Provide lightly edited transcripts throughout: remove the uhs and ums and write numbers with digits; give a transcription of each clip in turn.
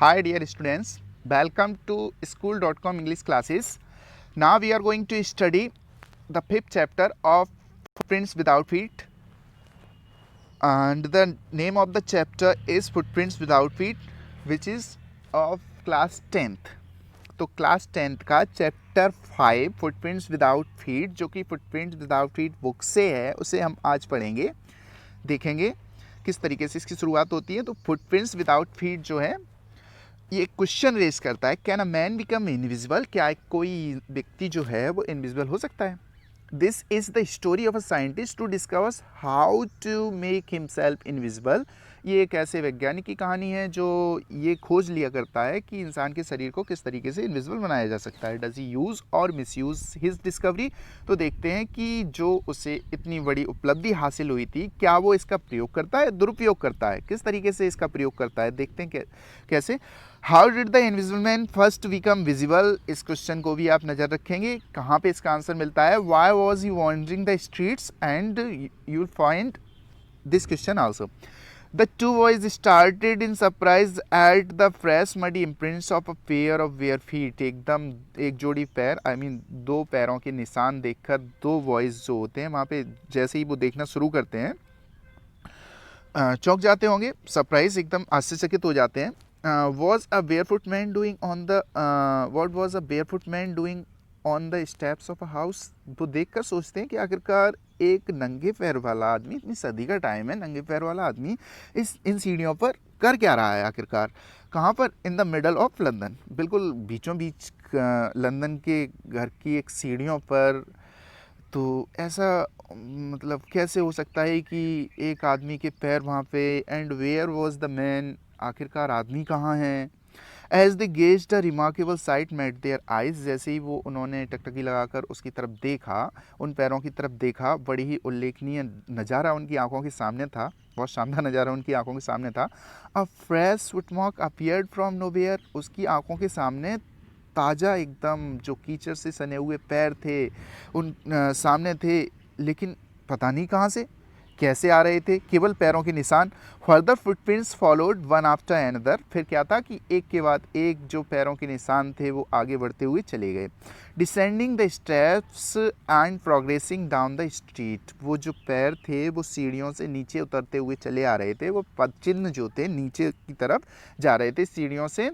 Hi dear students, welcome to school.com English classes. Now we are going to study the fifth chapter of Footprints Without Feet, and the name of the chapter is Footprints Without Feet, which is of class 10th. तो class 10th का chapter 5 footprints without feet, जो कि footprints without feet book से है, उसे हम आज पढ़ेंगे, देखेंगे किस तरीके से इसकी शुरुआत होती है। तो फुटप्रिंट्स विदाउट फीट जो है ये क्वेश्चन रेज करता है, can a man become invisible, क्या कोई व्यक्ति जो है वो इनविजिबल हो सकता है। This is the story of a scientist to discover how to make himself invisible. ये एक ऐसे वैज्ञानिक की कहानी है जो ये खोज लिया करता है कि इंसान के शरीर को किस तरीके से इनविजिबल बनाया जा सकता है। डज ही यूज़ और मिस यूज़ हिज डिस्कवरी। तो देखते हैं कि जो उसे इतनी बड़ी उपलब्धि हासिल हुई थी, क्या वो इसका प्रयोग करता है, दुरुपयोग करता है, किस तरीके से इसका प्रयोग करता है, देखते हैं कैसे। How did the invisible man first become visible, इस क्वेश्चन को भी आप नज़र रखेंगे, कहाँ पे इसका आंसर मिलता है। Why was he wandering the streets, and you find this question also. The two boys started in surprise at the fresh muddy imprints of a pair of bare feet. एकदम एक जोड़ी पैर, दो पैरों के निशान देखकर दो बॉयज जो होते हैं वहाँ पे जैसे ही वो देखना शुरू करते हैं चौंक जाते होंगे, सरप्राइज, एकदम आश्चर्यचकित हो जाते हैं। was a barefoot man doing on the what was a barefoot man doing on the steps of a house? तो देखकर सोचते हैं कि आखिरकार एक नंगे पैर वाला आदमी, इतनी सर्दी का टाइम है, नंगे पैर वाला आदमी इन सीढ़ियों पर कर क्या रहा है आखिरकार, कहाँ पर। In the middle of London, बिल्कुल बीचों बीच लंदन के घर की एक सीढ़ियों पर। तो ऐसा मतलब कैसे हो सकता है कि एक आदमी के पैर वहाँ पे। And where was the man, आखिरकार आदमी कहाँ है। As they gazed a remarkable sight met their eyes, जैसे ही वो उन्होंने टकटकी लगाकर उसकी तरफ देखा, उन पैरों की तरफ देखा, बड़ी ही उल्लेखनीय नज़ारा उनकी आंखों के सामने था, बहुत शानदार नज़ारा उनकी आंखों के सामने था। अ fresh footmark appeared from nowhere, उसकी आंखों के सामने ताज़ा एकदम जो कीचड़ से सने हुए पैर थे उन सामने थे, लेकिन पता नहीं कहाँ से कैसे आ रहे थे, केवल पैरों के निशान। Further footprints followed one after another, फिर क्या था कि एक के बाद एक जो पैरों के निशान थे वो आगे बढ़ते हुए चले गए। Descending the steps and progressing down the street, वो जो पैर थे वो सीढ़ियों से नीचे उतरते हुए चले आ रहे थे, वो पदचिन्ह जो थे नीचे की तरफ जा रहे थे सीढ़ियों से,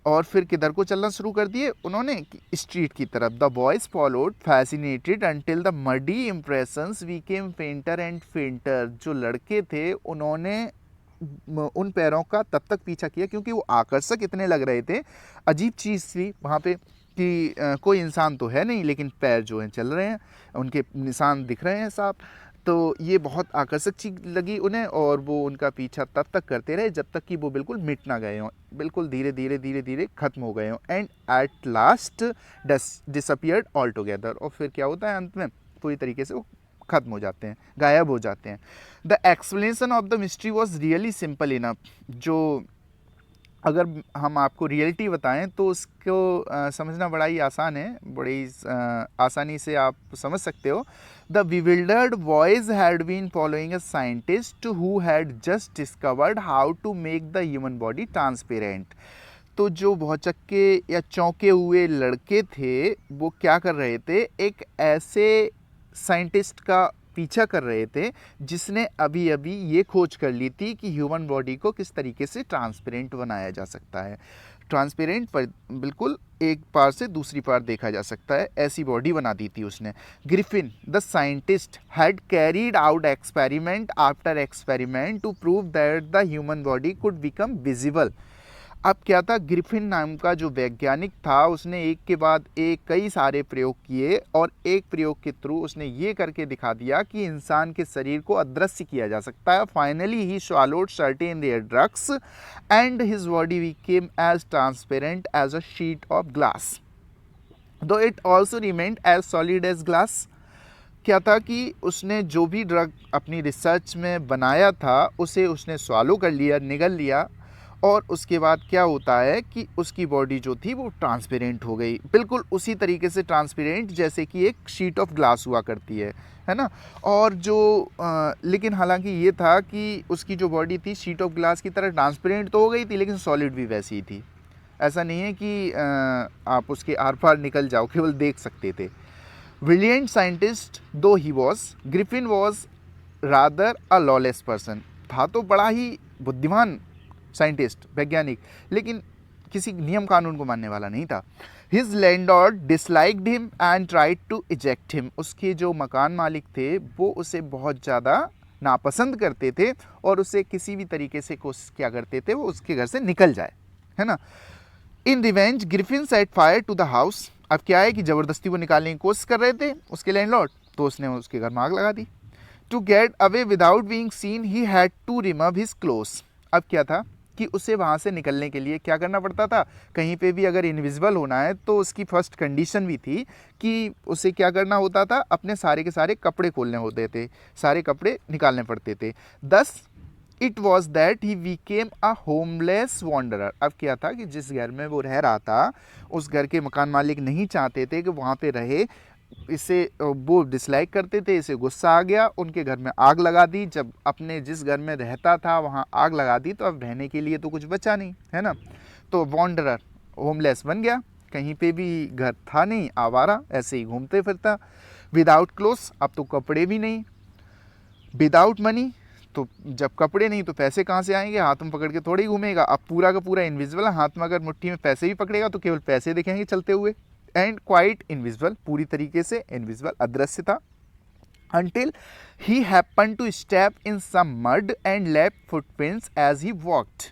और फिर किधर को चलना शुरू कर दिए उन्होंने, स्ट्रीट की तरफ। The boys followed fascinated until the muddy impressions became फेंटर and फेंटर, जो लड़के थे उन्होंने उन पैरों का तब तक पीछा किया क्योंकि वो आकर्षक इतने लग रहे थे। अजीब चीज़ थी वहाँ पे कि कोई इंसान तो है नहीं, लेकिन पैर जो हैं चल रहे हैं, उनके निशान दिख रहे हैं साफ। तो ये बहुत आकर्षक चीज़ लगी उन्हें, और वो उनका पीछा तब तक करते रहे जब तक कि वो बिल्कुल मिट ना गए हों, बिल्कुल धीरे धीरे ख़त्म हो गए हों। And at last disappeared all together, और फिर क्या होता है अंत में, पूरी तरीके से वो ख़त्म हो जाते हैं, गायब हो जाते हैं। The explanation of the mystery was really simple enough, जो अगर हम आपको रियलिटी बताएं तो उसको समझना बड़ा ही आसान है, बड़ी आसानी से आप समझ सकते हो। The bewildered boys had been following a scientist who had just discovered how to make the human body transparent. तो जो भौचक्के या चौंके हुए लड़के थे वो क्या कर रहे थे, एक ऐसे साइंटिस्ट का पीछा कर रहे थे जिसने अभी अभी ये खोज कर ली थी कि ह्यूमन बॉडी को किस तरीके से ट्रांसपेरेंट बनाया जा सकता है। ट्रांसपेरेंट पर बिल्कुल एक पार से दूसरी पार देखा जा सकता है, ऐसी बॉडी बना दी थी उसने। Griffin the scientist had carried out experiment after experiment to prove that the human body could become visible. अब क्या था, ग्रिफिन नाम का जो वैज्ञानिक था उसने एक के बाद एक कई सारे प्रयोग किए, और एक प्रयोग के थ्रू उसने ये करके दिखा दिया कि इंसान के शरीर को अदृश्य किया जा सकता है। Finally he swallowed certain their drugs and his body became as transparent as a sheet of glass, though it also remained as solid as glass. क्या था कि उसने जो भी ड्रग अपनी रिसर्च में बनाया था उसे उसने स्वालो कर लिया, निगल लिया, और उसके बाद क्या होता है कि उसकी बॉडी जो थी वो ट्रांसपेरेंट हो गई, बिल्कुल उसी तरीके से ट्रांसपेरेंट जैसे कि एक शीट ऑफ ग्लास हुआ करती है ना। और जो लेकिन हालांकि ये था कि उसकी जो बॉडी थी शीट ऑफ ग्लास की तरह ट्रांसपेरेंट तो हो गई थी, लेकिन सॉलिड भी वैसी ही थी। ऐसा नहीं है कि आप उसके आर पार निकल जाओ, केवल देख सकते थे। ब्रिलियंट साइंटिस्ट दो he was, Griffin was rather a lawless person. था तो बड़ा ही बुद्धिमान साइंटिस्ट, वैज्ञानिक, लेकिन किसी नियम कानून को मानने वाला नहीं था। His landlord disliked him and tried to eject him. उसके जो मकान मालिक थे वो उसे बहुत ज़्यादा नापसंद करते थे और उसे किसी भी तरीके से कोशिश किया करते थे वो उसके घर से निकल जाए, है ना। In revenge Griffin set fire to the house. अब क्या है कि ज़बरदस्ती वो निकालने की कोशिश कर रहे थे उसके लैंडलॉर्ड, तो उसने उसके घर में आग लगा दी। To get away without being seen he had to remove his clothes. अब क्या था कि उसे वहाँ से निकलने के लिए क्या करना पड़ता था, कहीं पे भी अगर इनविजिबल होना है तो उसकी फर्स्ट कंडीशन भी थी कि उसे क्या करना होता था, अपने सारे के सारे कपड़े खोलने होते थे, सारे कपड़े निकालने पड़ते थे। Thus it was that he became a homeless wanderer. अब क्या था कि जिस घर में वो रह रहा था उस घर के मकान मालिक नहीं चाहते थे कि वहाँ पे रहे, इसे वो डिसलाइक करते थे, इसे गुस्सा आ गया, उनके घर में आग लगा दी। जब अपने जिस घर में रहता था वहाँ आग लगा दी तो अब रहने के लिए तो कुछ बचा नहीं, है ना। तो वॉन्डरर होमलेस बन गया, कहीं पे भी घर था नहीं, आवारा ऐसे ही घूमते फिरता। विदाउट क्लोथ्स, अब तो कपड़े भी नहीं। विदाउट मनी, तो जब कपड़े नहीं तो पैसे कहाँ से आएंगे, हाथ में पकड़ के थोड़ी ही घूमेगा। अब पूरा का पूरा इनविजिबल, हाथ में अगर मुट्ठी में पैसे भी पकड़ेगा तो केवल पैसे दिखेंगे चलते हुए। एंड क्वाइट इनविजिबल, पूरी तरीके से इनविजिबल, अदृश्य था। until he happened to step in some mud and left footprints as he walked।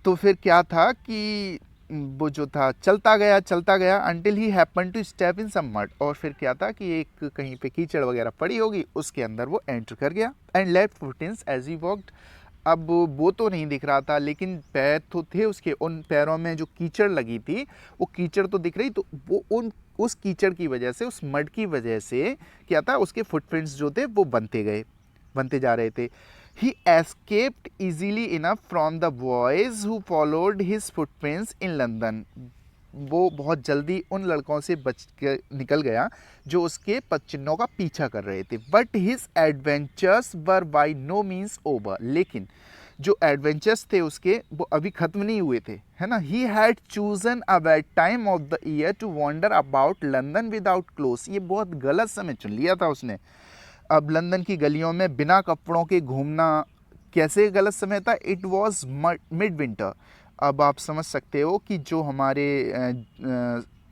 तो फिर क्या था कि वो जो था चलता गया until he happened to step in some mud। और फिर क्या था कि एक कहीं पे कीचड़ वगैरह पड़ी होगी, उसके अंदर वो एंटर कर गया। and left footprints as he walked। अब वो तो नहीं दिख रहा था लेकिन पैर तो थे उसके, उन पैरों में जो कीचड़ लगी थी वो कीचड़ तो दिख रही, तो वो उस कीचड़ की वजह से, उस मड की वजह से क्या था, उसके फुटप्रिंट्स जो थे वो बनते जा रहे थे। He escaped easily enough from the boys who followed his footprints in London. वो बहुत जल्दी उन लड़कों से बच के निकल गया जो उसके पदचिन्हों का पीछा कर रहे थे। But his adventures were by no means over. लेकिन जो एडवेंचर्स थे उसके वो अभी ख़त्म नहीं हुए थे, है ना। He had chosen a bad time of the year to wander about London without clothes. ये बहुत गलत समय चुन लिया था उसने। अब लंदन की गलियों में बिना कपड़ों के घूमना कैसे गलत समय था, इट वॉज मिड विंटर। अब आप समझ सकते हो कि जो हमारे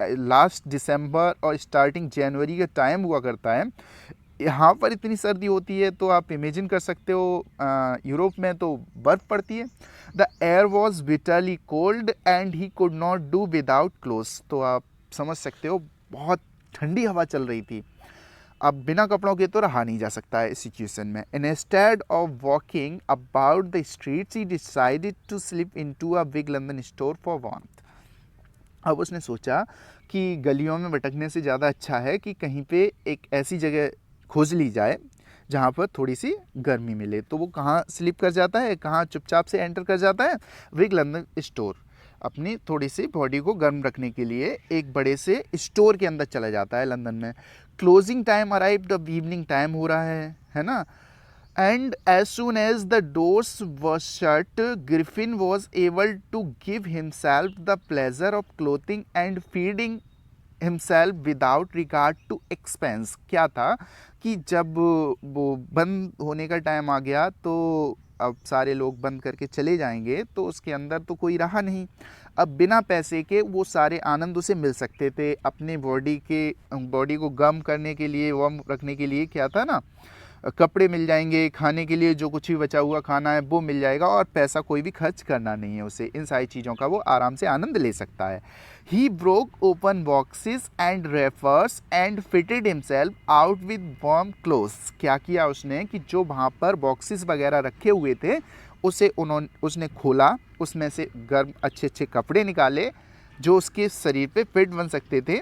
लास्ट दिसंबर और स्टार्टिंग जनवरी का टाइम हुआ करता है, यहाँ पर इतनी सर्दी होती है तो आप इमेजिन कर सकते हो यूरोप में तो बर्फ़ पड़ती है। The air was bitterly cold and he could not do without clothes. तो आप समझ सकते हो बहुत ठंडी हवा चल रही थी, अब बिना कपड़ों के तो रहा नहीं जा सकता है इस सिचुएशन में। Instead of walking about the streets he decided to slip into a big London store for warmth. अब उसने सोचा कि गलियों में भटकने से ज़्यादा अच्छा है कि कहीं पे एक ऐसी जगह खोज ली जाए जहाँ पर थोड़ी सी गर्मी मिले। तो वो कहाँ स्लिप कर जाता है, कहाँ चुपचाप से एंटर कर जाता है, बिग लंदन स्टोर। अपनी थोड़ी सी बॉडी को गर्म रखने के लिए एक बड़े से स्टोर के अंदर चला जाता है लंदन में। क्लोजिंग टाइम अराइव्ड, अब इवनिंग टाइम हो रहा है ना। And as soon as the doors were shut Griffin was able to give himself the pleasure of clothing and feeding himself without regard to expense. क्या था कि जब वो बंद होने का टाइम आ गया तो अब सारे लोग बंद करके चले जाएंगे तो उसके अंदर तो कोई रहा नहीं। अब बिना पैसे के वो सारे आनंद उसे मिल सकते थे। अपने बॉडी को गर्म करने के लिए, वार्म रखने के लिए क्या था ना, कपड़े मिल जाएंगे, खाने के लिए जो कुछ भी बचा हुआ खाना है वो मिल जाएगा और पैसा कोई भी खर्च करना नहीं है उसे। इन सारी चीज़ों का वो आराम से आनंद ले सकता है। He broke open boxes and refers and fitted himself out with warm clothes. क्या किया उसने कि जो वहाँ पर बॉक्सेस वगैरह रखे हुए थे उसने खोला, उसमें से गर्म अच्छे अच्छे कपड़े निकाले जो उसके शरीर पे फिट बन सकते थे।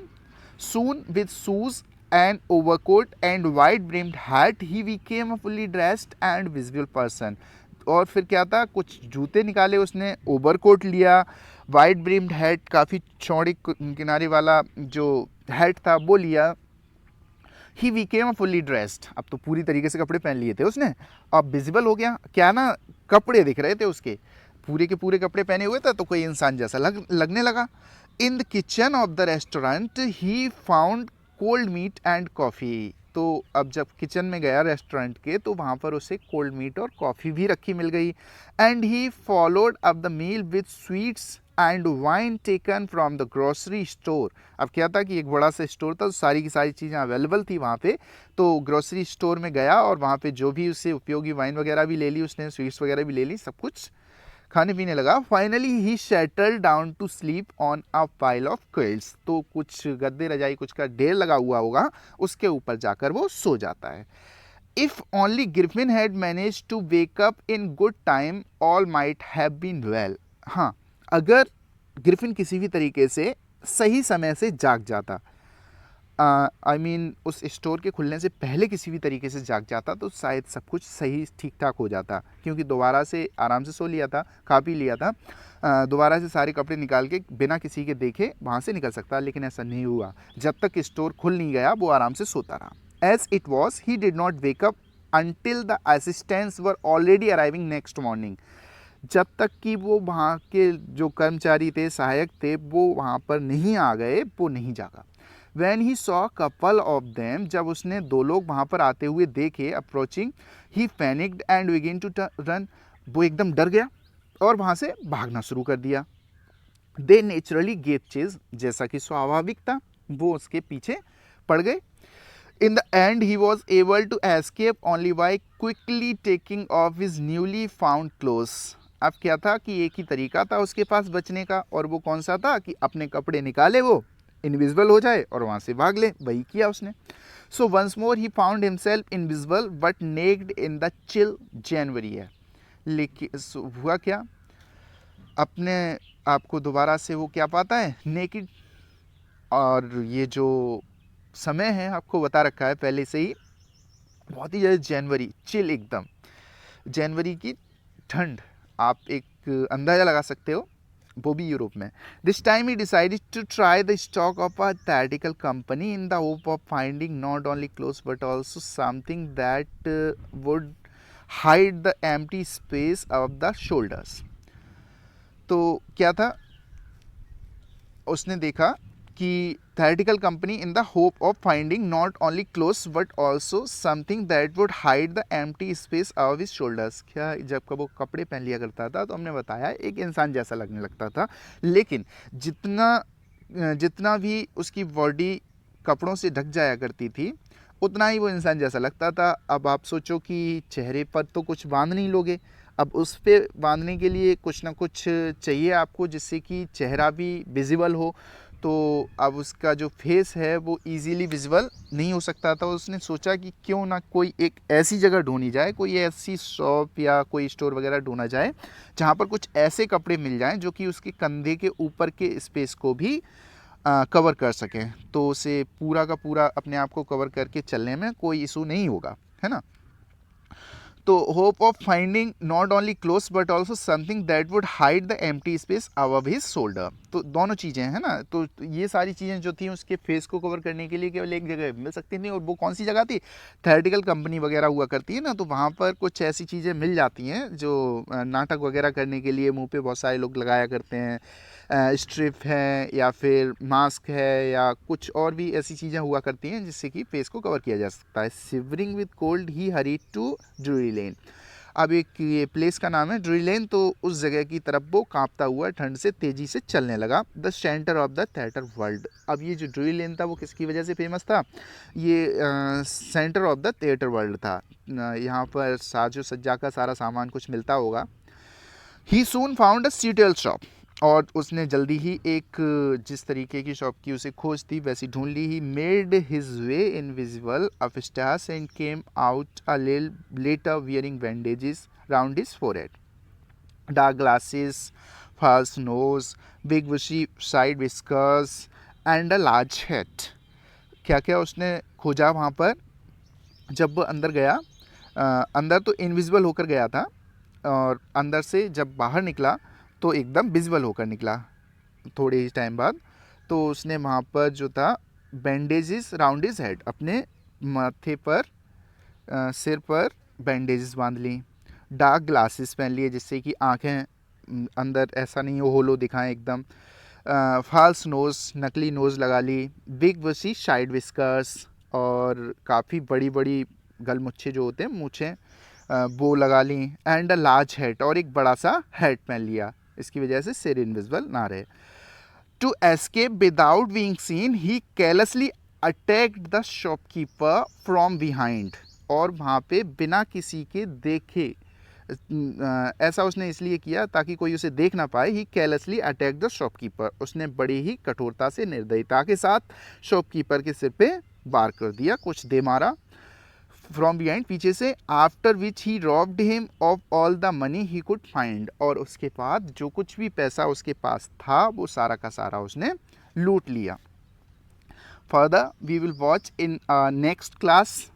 Soon with shoes and overcoat and wide brimmed hat he became a fully dressed and visible person। और फिर क्या था, कुछ जूते निकाले उसने, ओवरकोट लिया, वाइड ब्रिम्ड हैट, काफ़ी चौड़ी किनारे वाला जो हैट था वो लिया। He became a fully dressed, अब तो पूरी तरीके से कपड़े पहन लिए थे उसने, अब विजिबल हो गया, क्या ना, कपड़े दिख रहे थे उसके, पूरे के पूरे कपड़े पहने हुए था तो कोई इंसान जैसा लगने लगा। In the kitchen of the restaurant he found cold meat and coffee, तो अब जब किचन में गया रेस्टोरेंट के तो वहाँ पर उसे कोल्ड मीट और कॉफ़ी भी रखी मिल गई। And he followed up the meal with sweets and wine taken from the grocery store. अब क्या था कि एक बड़ा सा स्टोर था, सारी की सारी चीज़ें अवेलेबल थी वहाँ पे, तो ग्रोसरी स्टोर में गया और वहाँ पे जो भी उससे उपयोगी वाइन वगैरह भी ले ली उसने, स्वीट्स वगैरह भी ले ली, सब कुछ खाने पीने लगा। Finally he settle down to sleep on a pile of quilts, तो कुछ गद्दे रजाई कुछ का ढेर लगा हुआ होगा, उसके ऊपर जाकर वो सो जाता है। If only Griffin had manage to wake up in good time all might have been well. हाँ, अगर ग्रिफिन किसी भी तरीके से सही समय से जाग जाता, आई मीन उस स्टोर के खुलने से पहले किसी भी तरीके से जाग जाता तो शायद सब कुछ सही ठीक ठाक हो जाता, क्योंकि दोबारा से आराम से सो लिया था, खा पी लिया था, दोबारा से सारे कपड़े निकाल के बिना किसी के देखे वहाँ से निकल सकता, लेकिन ऐसा नहीं हुआ। जब तक स्टोर खुल नहीं गया वो आराम से सोता रहा। As it was he did not wake up until the assistants were already arriving next morning, जब तक कि वो वहाँ के जो कर्मचारी थे, सहायक थे, वो वहाँ पर नहीं आ गए, वो नहीं जागा। When he saw couple of them, जब उसने दो लोग वहाँ पर आते हुए देखे, approaching, he panicked and began to run, वो एकदम डर गया और वहाँ से भागना शुरू कर दिया। They naturally gave chase, जैसा कि स्वाभाविक था, वो उसके पीछे पड़ गए। In the end, he was able to escape only by quickly taking off his newly found clothes. अब क्या था कि एक ही तरीका था उसके पास बचने का, और वो कौन सा था कि अपने कपड़े निकाले, वो इनविजिबल हो जाए और वहाँ से भाग ले, वही किया उसने। So once more he found himself invisible but naked in the chill January है। लेकिन हुआ क्या, अपने आप को दोबारा से वो क्या पाता है, नेकिड, और ये जो समय है आपको बता रखा है पहले से ही, बहुत ही ज़्यादा जनवरी, चिल एकदम, जनवरी की ठंड, आप एक अंदाज़ा लगा सकते हो, वो भी यूरोप में। This time he decided to try the stock of a theatrical company in the hope of finding not only clothes but also something that would hide the empty space of the shoulders. तो क्या था, उसने देखा कि theatrical company in the hope of finding not only clothes but also something that would hide the empty space of his shoulders. क्या, जब कब वो कपड़े पहन लिया करता था तो हमने बताया एक इंसान जैसा लगने लगता था, लेकिन जितना भी उसकी बॉडी कपड़ों से ढक जाया करती थी उतना ही वो इंसान जैसा लगता था। अब आप सोचो कि चेहरे पर तो कुछ बांध नहीं लोगे, अब उस पर बांधने के लिए कुछ ना कुछ चाहिए आपको जिससे कि चेहरा भी विजिबल हो, तो अब उसका जो फेस है वो इजीली विजिबल नहीं हो सकता था। उसने सोचा कि क्यों ना कोई एक ऐसी जगह ढूंढी जाए, कोई ऐसी शॉप या कोई स्टोर वगैरह ढूंढा जाए जहाँ पर कुछ ऐसे कपड़े मिल जाएं जो कि उसके कंधे के ऊपर के स्पेस को भी कवर कर सकें, तो उसे पूरा का पूरा अपने आप को कवर करके चलने में कोई इशू नहीं होगा, है ना। तो hope of finding not only clothes but also something that would hide the empty space above his shoulder, तो दोनों चीज़ें हैं ना, तो ये सारी चीज़ें जो थी उसके फेस को कवर करने के लिए केवल एक जगह मिल सकती थी, और वो कौन सी जगह थी, थिएटिकल कंपनी वगैरह हुआ करती है ना, तो वहाँ पर कुछ ऐसी चीज़ें मिल जाती हैं जो नाटक वगैरह करने के लिए मुंह पे बहुत सारे लोग लगाया करते हैं, स्ट्रिप है या फिर मास्क है या कुछ और भी ऐसी चीज़ें हुआ करती हैं जिससे कि फेस को कवर किया जा सकता है। Shivering with cold he hurried to Drury Lane, अब एक ये प्लेस का नाम है ड्रूरी लेन, तो उस जगह की तरफ वो कांपता हुआ ठंड से तेज़ी से चलने लगा। The centre of the theatre world, अब ये जो ड्रूरी लेन था वो किसकी वजह से फेमस था, ये centre of the theatre world था, यहाँ पर साजो सज्जा का सारा सामान कुछ मिलता होगा। ही सून फाउंड अ सूटेबल शॉप, और उसने जल्दी ही एक जिस तरीके की शॉप की उसे खोज थी वैसी ढूंढ ली। He made his way invisible of stars and came out a little later wearing bandages round his forehead, dark glasses, false nose, big bushy side whiskers and a large hat। क्या क्या उसने खोजा वहाँ पर, जब वो अंदर गया, अंदर तो इनविजिबल होकर गया था, और अंदर से जब बाहर निकला तो एकदम विजिबल होकर निकला थोड़े ही टाइम बाद। तो उसने वहाँ पर जो था बैंडेजेस राउंड हिज हेड, अपने माथे पर सिर पर बैंडेजेस बांध ली। डार्क ग्लासेस पहन लिए जिससे कि आंखें अंदर ऐसा नहीं हो होलो दिखाएं एकदम। फॉल्स नोज़, नकली नोज़ लगा ली। बिग वसी साइड विस्कर्स, और काफ़ी बड़ी बड़ी गलमुच्छे जो होते हैं मूछें, वो लगा ली। एंड अ लार्ज हेड, और एक बड़ा सा हेड पहन लिया, इसकी वजह से सिर इनविजिबल ना रहे। To escape without being seen he carelessly attacked the shopkeeper from behind, और वहाँ पे बिना किसी के देखे ऐसा उसने इसलिए किया ताकि कोई उसे देख ना पाए। ही केयरलेसली अटैक द शॉपकीपर, उसने बड़ी ही कठोरता से, निर्दयता के साथ शॉपकीपर के सिर पे वार कर दिया, कुछ दे मारा फ्रॉम बिहाइंड, पीछे से। After which he robbed him of all the money he could find, और उसके बाद जो कुछ भी पैसा उसके पास था वो सारा का सारा उसने लूट लिया। Further we will watch in next class.